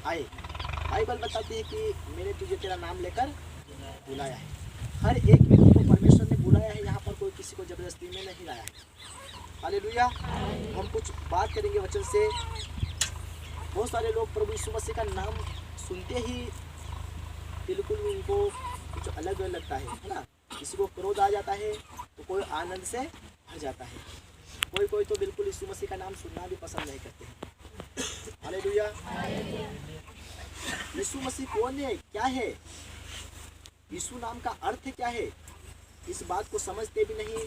आए। बाइबल बताती है कि मैंने तुझे तेरा नाम लेकर बुलाया है। हर एक व्यक्ति को परमेश्वर ने बुलाया है, यहाँ पर कोई किसी को जबरदस्ती में नहीं लाया है। हालेलुया। हम कुछ बात करेंगे वचन से। बहुत सारे लोग प्रभु यीशु मसीह का नाम सुनते ही बिल्कुल उनको कुछ अलग लगता है ना। किसी को क्रोध आ जाता है तो कोई आनंद से भर जाता है। कोई तो बिल्कुल यीशु मसीह का नाम सुनना भी पसंद नहीं करते। हालेलुया। यीशु मसीह कौन है, क्या है, यीशु नाम का अर्थ क्या है, इस बात को समझते भी नहीं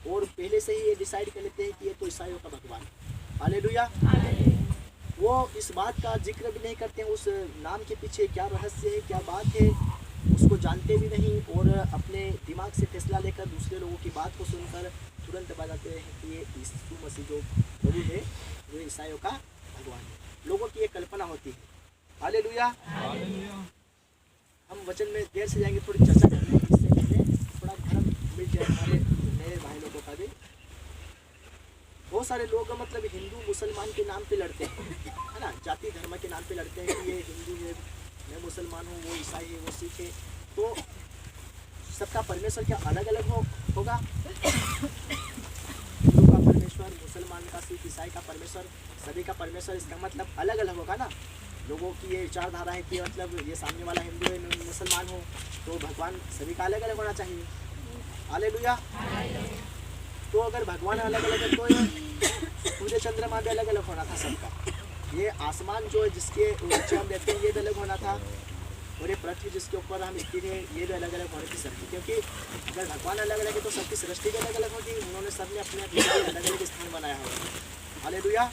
और पहले से ही ये डिसाइड कर लेते हैं कि ये तो ईसाइयों का भगवान है। हालेलुया। वो इस बात का जिक्र भी नहीं करते हैं, उस नाम के पीछे क्या रहस्य है, क्या बात है, उसको जानते भी नहीं और अपने दिमाग से फैसला लेकर दूसरे लोगों की बात को सुनकर तुरंत बताते हैं कि ये यीशु मसीह जो प्रभु है वो ईसाइयों का भगवान है। लोगों की ये कल्पना होती है। हालेलुया। हम वचन में देर से जाएंगे, थोड़ी चर्चा करने इससे पहले थोड़ा धर्म मिल जाए हमारे नए भाई लोगों का भी। बहुत सारे लोग मतलब हिंदू मुसलमान के नाम पे लड़ते हैं, है ना, जाति धर्म के नाम पे लड़ते हैं कि ये हिंदू है, मैं मुसलमान हूँ, वो ईसाई है, वो सिख है। तो सबका परमेश्वर क्या अलग अलग होगा? हिंदू का परमेश्वर, मुसलमान का, सिख, ईसाई का परमेश्वर, सभी का परमेश्वर, इसका मतलब अलग अलग होगा ना। लोगों की ये विचारधारा है कि मतलब ये सामने वाला हिंदू है, मैं मुसलमान हूँ, तो भगवान सभी का अलग अलग होना चाहिए। हालेलुया। तो अगर भगवान अलग अलग है तो सूर्य चंद्रमा भी अलग अलग होना था सबका। ये आसमान जो है जिसके नीचे हम रहते हैं ये भी अलग होना था और ये पृथ्वी जिसके ऊपर हम स्थित है ये भी अलग अलग होने की सबकी, क्योंकि अगर भगवान अलग अलग है तो सबकी सृष्टि भी अलग अलग होगी। उन्होंने सबने अपने अपने अलग अलग स्थान बनाया होगा। हालेलुया।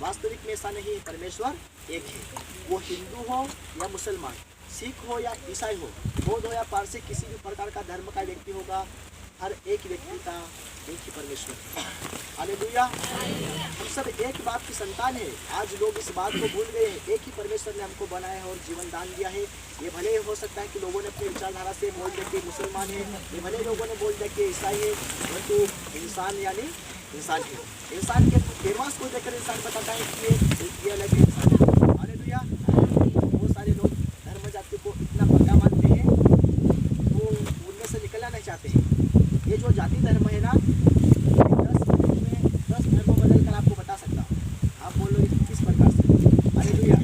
वास्तविक में ऐसा नहीं है, परमेश्वर एक है। वो हिंदू हो या मुसलमान, सिख हो या ईसाई हो, बौद्ध हो या पारसी, किसी भी प्रकार का धर्म का व्यक्ति होगा, हर एक व्यक्ति का एक ही परमेश्वर है। हालेलुया। हम सब एक बाप की संतान है। आज लोग इस बात को भूल गए हैं। एक ही परमेश्वर ने हमको बनाया है और जीवन दान दिया है। ये भले हो सकता है कि लोगों ने अपनी विचारधारा से बोल दिया कि मुसलमान है, ये भले लोगों ने बोल दिया कि ईसाई है, परंतु इंसान यानी इंसान है। इंसान के फेमस को देखकर इंसान बताता है कि ये अलग है। हालेलुया। बहुत सारे लोग धर्म जाति को इतना पक्का मानते हैं वो उनमें से निकलना नहीं चाहते हैं। ये जो जाति धर्म है ना, 10 मिनट में 10 धर्म बदल कर आपको बता सकता हूँ। आप बोलोगे किस प्रकार से? हालेलुया।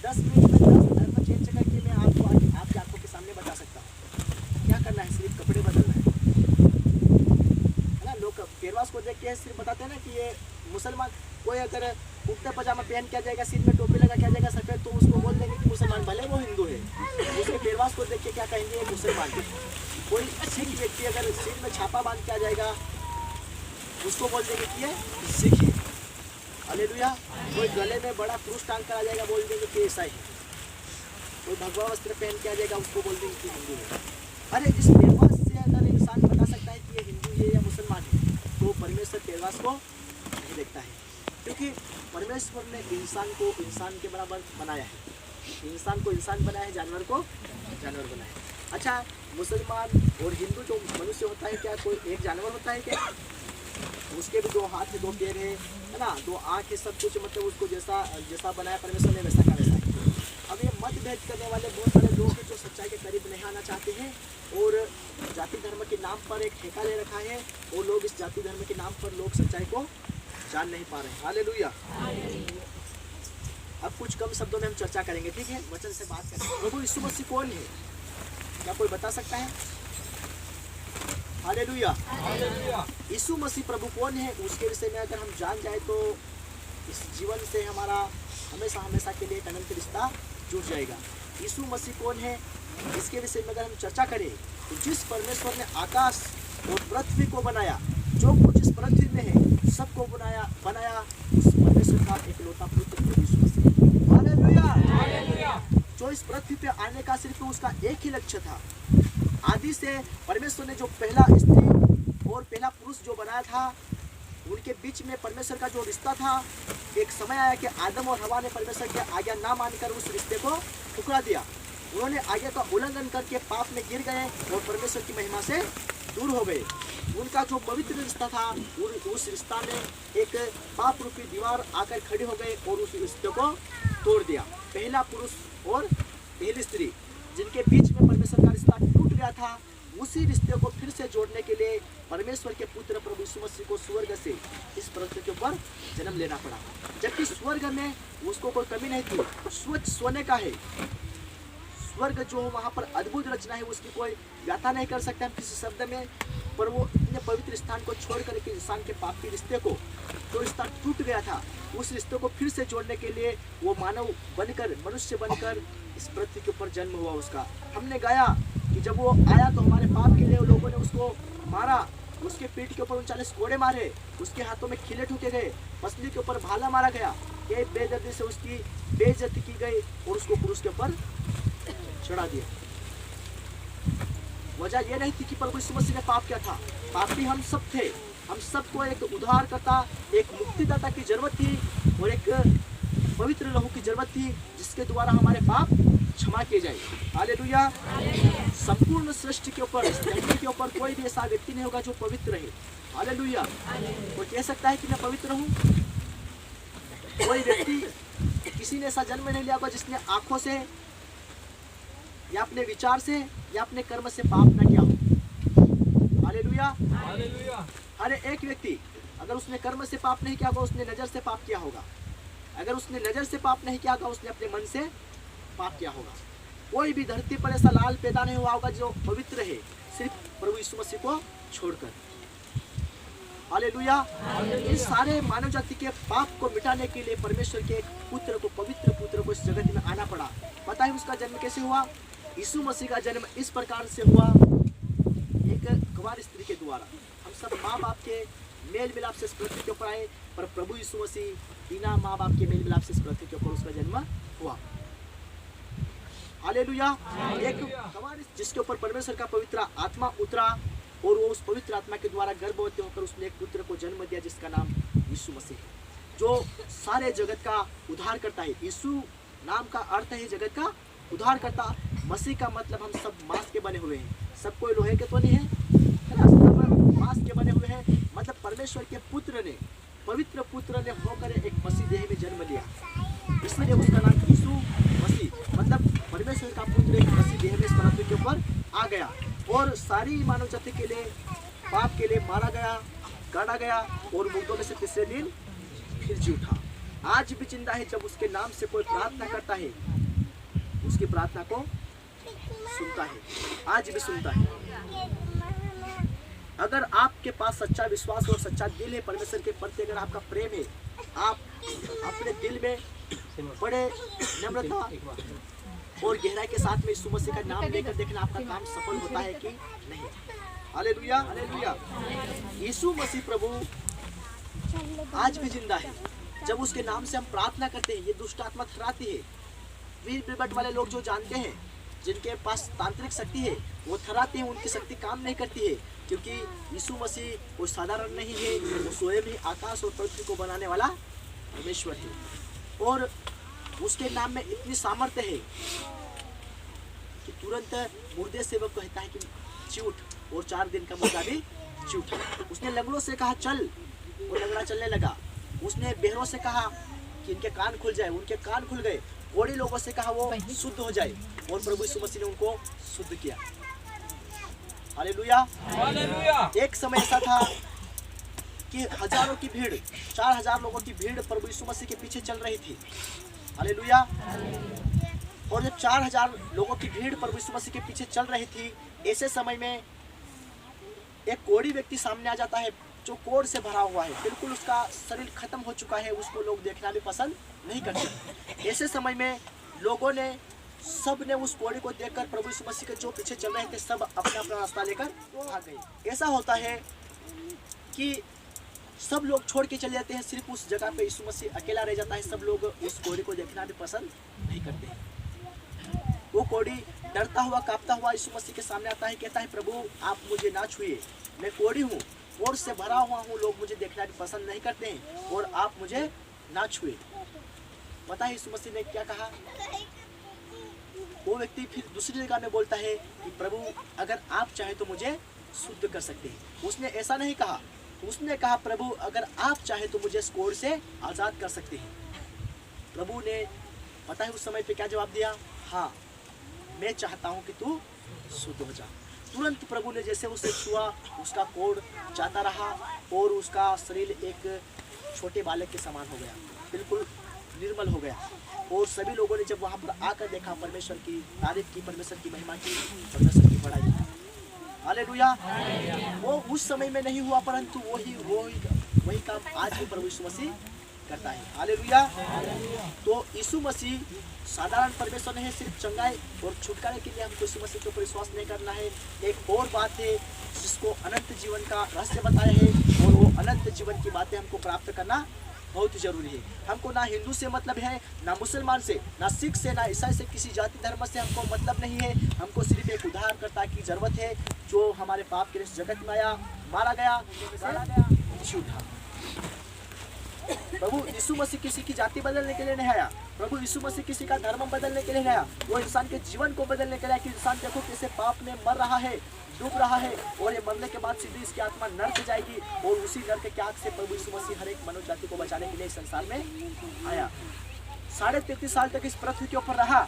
10 मिनट में 10 धर्म चेंज करके मैं आपको आपकी आंखों के सामने बता सकता हूँ। क्या करना है? सिर्फ कपड़े बदलना है ना। लोग पेरवास को देख के सिर्फ बताते हैं ना कि ये मुसलमान। कोई अगर कुर्ता पजामा पहन के आ जाएगा, सिर में टोपी लगा के आ जाएगा सफेद, तो उसको बोल देंगे कि मुसलमान, भले वो हिंदू है। उसके पेरवास को देख के क्या कहेंगे? मुसलमान। कोई सिख व्यक्ति अगर सिर में छापा बांध के आ जाएगा उसको बोल देंगे कि ये सिख है। हालेलुया। कोई गले में बड़ा क्रूस टांग कर आ जाएगा, बोल देंगे कि ईसाई है। कोई भगवा वस्त्र पहन के आ जाएगा उसको बोल देंगे कि हिंदू है। अरे इस पेरवास से अगर इंसान बता सकता है कि ये हिंदू है या मुसलमान है, तो परमेश्वर पेरवास को नहीं देखता है, क्योंकि परमेश्वर ने इंसान को इंसान के बराबर बनाया है। इंसान को इंसान बनाया है, जानवर को जानवर बनाया है। अच्छा, मुसलमान और हिंदू जो मनुष्य होता है, क्या कोई एक जानवर होता है क्या? उसके भी 2 हाथ है, 2 पैर है ना, 2 आँख है, सब कुछ, मतलब उसको जैसा जैसा बनाया परमेश्वर ने वैसा का वैसा है। अब ये मतभेद करने वाले बहुत सारे लोग हैं जो सच्चाई के करीब नहीं आना चाहते हैं और जाति धर्म के नाम पर एक ठेका ले रखा है। वो लोग इस जाति धर्म के नाम पर लोग सच्चाई को जान नहीं पा रहे हैं। हालेलुया। अब कुछ कम शब्दों में हम चर्चा करेंगे, ठीक है? वचन से बात करेंगे। प्रभु यीशु मसीह कौन है? क्या कोई बता सकता है? हालेलुया। यीशु मसीह प्रभु कौन है, उसके विषय में अगर हम जान जाए तो इस जीवन से हमारा हमेशा हमेशा के लिए एक अनंत रिश्ता जुड़ जाएगा। यीशु मसीह कौन है, इसके विषय में अगर हम चर्चा करें तो जिस परमेश्वर ने आकाश और पृथ्वी को बनाया, जो कुछ इस पृथ्वी में है सबको बनाया उस परमेश्वर का एकलौता पुत्र प्रभु यीशु मसीह। हालेलुया। जो इस पृथ्वी पे आने का सिर्फ उसका एक ही लक्ष्य था। आदि से परमेश्वर ने जो पहला स्त्री और पहला पुरुष जो बनाया था, उनके बीच में परमेश्वर का जो रिश्ता था, एक समय आया कि आदम और हवा ने परमेश्वर की आज्ञा ना मानकर उस रिश्ते को ठुकरा दिया। उन्होंने आज्ञा का उल्लंघन करके पाप में गिर गए और परमेश्वर की महिमा से दूर हो गए। उनका जो पवित्र रिश्ता था, उस रिश्ता में एक पाप रूपी दीवार आकर खड़ी हो गई और उस रिश्ते को तोड़ दिया। पहला पुरुष और पहली स्त्री जिनके बीच में परमेश्वर का रिश्ता टूट गया था, उसी रिश्ते को फिर से जोड़ने के लिए परमेश्वर के पुत्र प्रभु यीशु मसीह को स्वर्ग से इस पृथ्वी के ऊपर जन्म लेना पड़ा। जबकि स्वर्ग में उसको कोई कमी नहीं थी, स्वच्छ सोने का है। स्वर्ग जो वहाँ पर अद्भुत रचना है, उसकी कोई व्याख्या नहीं कर सकते हम किसी शब्द में। पर वो इतने पवित्र स्थान को छोड़ करके इंसान के पापी रिश्ते को, जो रिश्ता टूट गया था, उस रिश्ते को फिर से जोड़ने के लिए वो मानव बनकर, मनुष्य बनकर इस पृथ्वी के ऊपर जन्म हुआ उसका। हमने गाया कि जब वो आया तो हमारे पाप के लिए लोगों ने उसको मारा, उसके पीठ के ऊपर 39 कोड़े मारे, उसके हाथों में खिले ठोके गए, पसली के ऊपर भाला मारा गया, ये बेदर्दी से उसकी बेइज्जती की गई और उसको क्रूस के ऊपर चढ़ा दिया। वजह यह नहीं थी कि प्रभु यीशु मसीह ने पाप किया था, पापी हम सब थे। हम सबको एक उद्धारकर्ता, एक मुक्तिदाता की जरूरत थी और एक पवित्र लहू की जरूरत थी जिसके द्वारा हमारे पाप क्षमा किए जाए। हालेलुया। संपूर्ण सृष्टि के ऊपर, धरती के ऊपर कोई भी ऐसा व्यक्ति नहीं होगा जो पवित्र रहे। हालेलुया। कोई कह सकता है कि मैं पवित्र हूँ? कोई व्यक्ति, किसी ने ऐसा जन्म नहीं लिया होगा जिसने आंखों से या अपने विचार से या अपने कर्म से पाप न किया हो। हालेलुया। हर एक व्यक्ति, अगर उसने कर्म से पाप नहीं किया होगा, उसने नजर से पाप किया होगा। अगर उसने नजर से पाप नहीं किया होगा, उसने अपने मन से पाप किया होगा। कोई भी धरती पर ऐसा लाल पैदा नहीं हुआ होगा जो पवित्र है, सिर्फ प्रभु यीशु मसीह को छोड़कर। हालेलुया। इस सारे मानव जाति के पाप को मिटाने के लिए परमेश्वर के एक पुत्र को, पवित्र पुत्र को इस जगत में आना पड़ा। पता है उसका जन्म कैसे हुआ? यीशु मसीह का जन्म इस प्रकार से हुआ, एक कुंवारी स्त्री के द्वारा। हम सब माँ बाप के मेल मिलाप से इस पृथ्वी के ऊपर आए, पर प्रभु यीशु मसीह बिना माँ बाप के मेल मिलाप से इस पृथ्वी के ऊपर उसका जन्म हुआ। हालेलुया। एक कुंवारी जिसके ऊपर परमेश्वर का पवित्र आत्मा उतरा और वो उस पवित्र आत्मा के द्वारा गर्भवती होकर उसने एक पुत्र को जन्म दिया जिसका नाम यीशु मसीह है, जो सारे जगत का उद्धार करता है। यीशु नाम का अर्थ है जगत का उद्धार करता। मसीह का मतलब हम सब मांस के बने हुए हैं, सब कोई लोहे के तो नहीं है, सब मांस के बने हुए हैं। मतलब परमेश्वर के पुत्र ने, पवित्र पुत्र ने होकर एक मसीह देह में जन्म लिया, इसलिए उसका नाम यीशु मसीह, मतलब परमेश्वर का पुत्र एक मसीह देह में इस पृथ्वी के ऊपर आ गया और सारी मानव जाति के लिए, पाप के लिए मारा गया, गाड़ा गया और मुर्दों में से तीसरे दिन फिर जी उठा। आज भी जिंदा है। जब उसके नाम से कोई प्रार्थना करता है, उसकी प्रार्थना को सुनता है, आज भी सुनता है। अगर आपके पास सच्चा विश्वास और सच्चा दिल है परमेश्वर के प्रति, अगर आपका प्रेम है, आप अपने दिल में बड़े नम्रता और गहराई के साथ में यीशु मसीह का नाम लेकर देखना आपका काम सफल होता है कि नहीं। हालेलुया। हालेलुया। यीशु मसीह प्रभु आज भी जिंदा है। जब उसके नाम से हम प्रार्थना करते हैं, ये दुष्ट आत्मा थराती है। वीर बिरबट वाले लोग जो जानते हैं, जिनके पास तांत्रिक शक्ति है, वो थराते हैं, उनकी शक्ति काम नहीं करती है, क्योंकि यीशु मसीह वो साधारण नहीं है, वो स्वयं ही आकाश और पृथ्वी को बनाने वाला परमेश्वर है। और उसके नाम में इतनी सामर्थ्य है कि तुरंत मुर्दे से वो कहता है कि जी उठ, और 4 दिन का मुर्दा भी जी उठा। उसने लंगड़ों से कहा चल, वो लंगड़ा चलने लगा। उसने बहरों से कहा कि इनके कान खुल जाए, उनके कान खुल गए। कोढ़ी लोगों से कहा वो शुद्ध हो जाए, और प्रभु यीशु मसीह ने उनको शुद्ध किया। हालेलुया। हालेलुया। एक समय ऐसा था कि हजारों की भीड़, 4000 लोगों की भीड़ प्रभु यीशु मसीह के पीछे चल रही थी। हालेलुया। और जब 4000 लोगों की भीड़ प्रभु यीशु मसीह के पीछे चल रही थी, ऐसे समय में एक कोढ़ी व्यक्ति सामने आ जाता है, जो कोढ़ से भरा हुआ है, बिल्कुल उसका शरीर खत्म हो चुका है, उसको लोग देखना भी पसंद नहीं करते। ऐसे समय में लोगों ने, सब ने उस कोढ़ी को देखकर प्रभु यीशु मसीह के जो पीछे चल रहे थे, सब अपना अपना रास्ता लेकर भाग गए। ऐसा होता है कि सब लोग छोड़ के चले जाते हैं, सिर्फ उस जगह पे यीशु मसीह अकेला रह जाता है। सब लोग उस कोढ़ी को देखना भी पसंद नहीं करते हैं। वो कोढ़ी डरता हुआ, कांपता हुआ यीशु मसीह के सामने आता है, कहता है प्रभु आप मुझे ना छुइए, मैं कोढ़ी हूँ, कोढ़ से भरा हुआ हूँ, लोग मुझे देखना भी पसंद नहीं करते हैं, और आप मुझे ना छुए। पता है यीशु मसीह ने क्या कहा? वो व्यक्ति फिर दूसरी जगह में बोलता है कि प्रभु अगर आप चाहे तो मुझे शुद्ध कर सकते हैं। उसने ऐसा नहीं कहा, उसने कहा प्रभु अगर आप चाहे तो मुझे इस कोढ़ से आज़ाद कर सकते हैं। प्रभु ने पता है उस समय पे क्या जवाब दिया? हाँ, मैं चाहता हूँ कि तू शुद्ध हो जा। तुरंत प्रभु ने जैसे उसे छुआ, उसका कोढ़ जाता रहा और उसका शरीर एक छोटे बालक के समान हो गया, बिल्कुल निर्मल हो गया। और सभी लोगों ने जब वहाँ पर आकर देखा, परमेश्वर की तारीफ की, परमेश्वर की महिमा की, परमेश्वर की बड़ाई की। हालेलुया। वो उस समय में नहीं हुआ, परंतु वही काम आज भी प्रभु यीशु मसीह करता है। हालेलुया। तो यीशु मसीह साधारण परमेश्वर नहीं है, सिर्फ चंगाई और छुटकारे के लिए हमको यीशु मसीह के ऊपर विश्वास नहीं करना है। एक और बात है जिसको अनंत जीवन का रहस्य बताया है, और वो अनंत जीवन की बातें हमको प्राप्त करना बहुत जरूरी है। हमको ना हिंदू से मतलब है, ना मुसलमान से, ना सिख से, ना ईसाई से, किसी जाति धर्म से हमको मतलब नहीं है। हमको सिर्फ एक उद्धारकर्ता की जरूरत है, जो हमारे पाप के लिए जगत में आया, मारा गया, जी उठा। प्रभु यीशु मसीह किसी की जाति बदलने के लिए नहीं आया। प्रभु यीशु मसीह किसी का धर्म बदलने के लिए नहीं आया। वो इंसान के जीवन को बदलने के लिए, कि इंसान देखो कैसे पाप में मर रहा है, डूब रहा है, और ये मरने के बाद सीधी इसकी आत्मा नर्क जाएगी, और उसी नर्क के आग से प्रभु यीशु मसीह हर एक मनुष्य जाति को बचाने के लिए इस संसार में आया। 33.5 साल तक इस पृथ्वी के ऊपर रहा,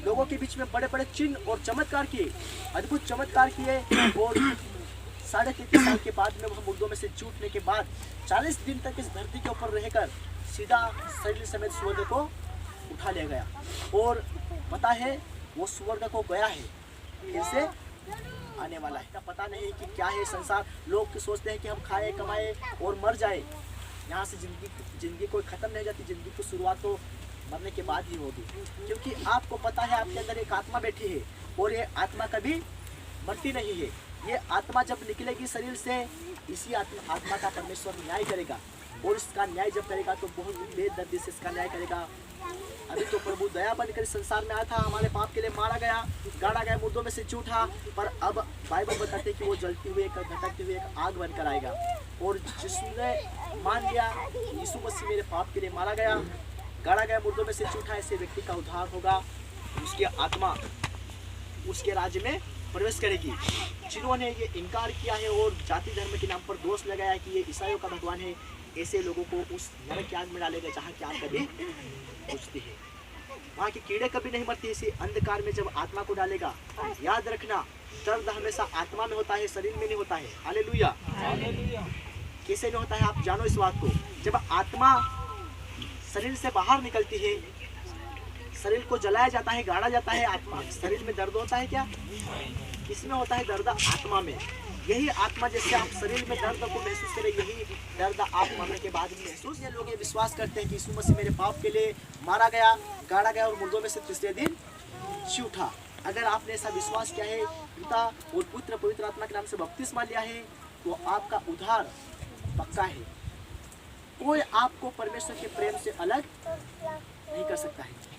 लोगों के बीच में बड़े बड़े चिन्ह और चमत्कार किए, अद्भुत चमत्कार किए, और 33.5 साल के बाद में वह मुर्दों में से जी उठने के बाद 40 दिन तक इस धरती के ऊपर रहकर सीधा शरीर समेत स्वर्ग को उठा लिया गया। और पता है वो स्वर्ग को गया है, फिर से आने वाला है। पता नहीं कि क्या है संसार। लोग सोचते हैं कि हम खाए कमाए और मर जाए, यहाँ से जिंदगी कोई खत्म नहीं जाती। जिंदगी की शुरुआत तो मरने के बाद ही होगी, क्योंकि आपको पता है आपके अंदर एक आत्मा बैठी है, और ये आत्मा कभी मरती नहीं है। ये आत्मा जब निकलेगी शरीर से, इसी आत्मा का परमेश्वर न्याय करेगा, और इसका न्याय जब करेगा तो बहुत बेदर्दी से इसका न्याय करेगा। अभी तो प्रभु दया बनकर संसार में आया था, हमारे पाप के लिए मारा गया, गाड़ा गया, मुर्दों में से जी उठा, पर अब बाइबल बताते हैं कि वो जलती हुई घटकती हुई एक आग बनकर आएगा। और जिसने मान लिया यीशु मसीह मेरे पाप के लिए मारा गया, गाड़ा गया, मुर्दों में से जी उठा, ऐसे व्यक्ति का उद्धार होगा, उसकी आत्मा उसके राज्य में प्रवेश करेगी। जिन्होंने ये इनकार किया है और जाति धर्म के नाम पर दोष लगाया है कि ये ईसाइयों का भगवान है, ऐसे लोगों को उस नरक की आग में डालेगा जहाँ की आग कभी बुझती है। वहाँ के कीड़े कभी नहीं मरती। इसी अंधकार में जब आत्मा को डालेगा, याद रखना दर्द हमेशा आत्मा में होता है, शरीर में नहीं होता है। हालेलुया। कैसे नहीं होता है आप जानो इस बात को। जब आत्मा शरीर से बाहर निकलती है, शरीर को जलाया जाता है, गाड़ा जाता है, आत्मा शरीर में दर्द होता है क्या? किसमें होता है दर्द? आत्मा में। यही आत्मा जैसे आप शरीर में दर्द को महसूस करें, यही दर्द आप मरने के बाद भी महसूस। ये लोग ये विश्वास करते हैं कि यीशु मसीह मेरे पाप के लिए मारा गया, गाड़ा गया, और मुर्दों में से तीसरे दिन जी उठा। अगर आपने ऐसा विश्वास किया है, पिता और पुत्र पवित्र आत्मा के नाम से बपतिस्मा लिया है, तो आपका उद्धार पक्का है। कोई आपको परमेश्वर के प्रेम से अलग नहीं कर सकता है।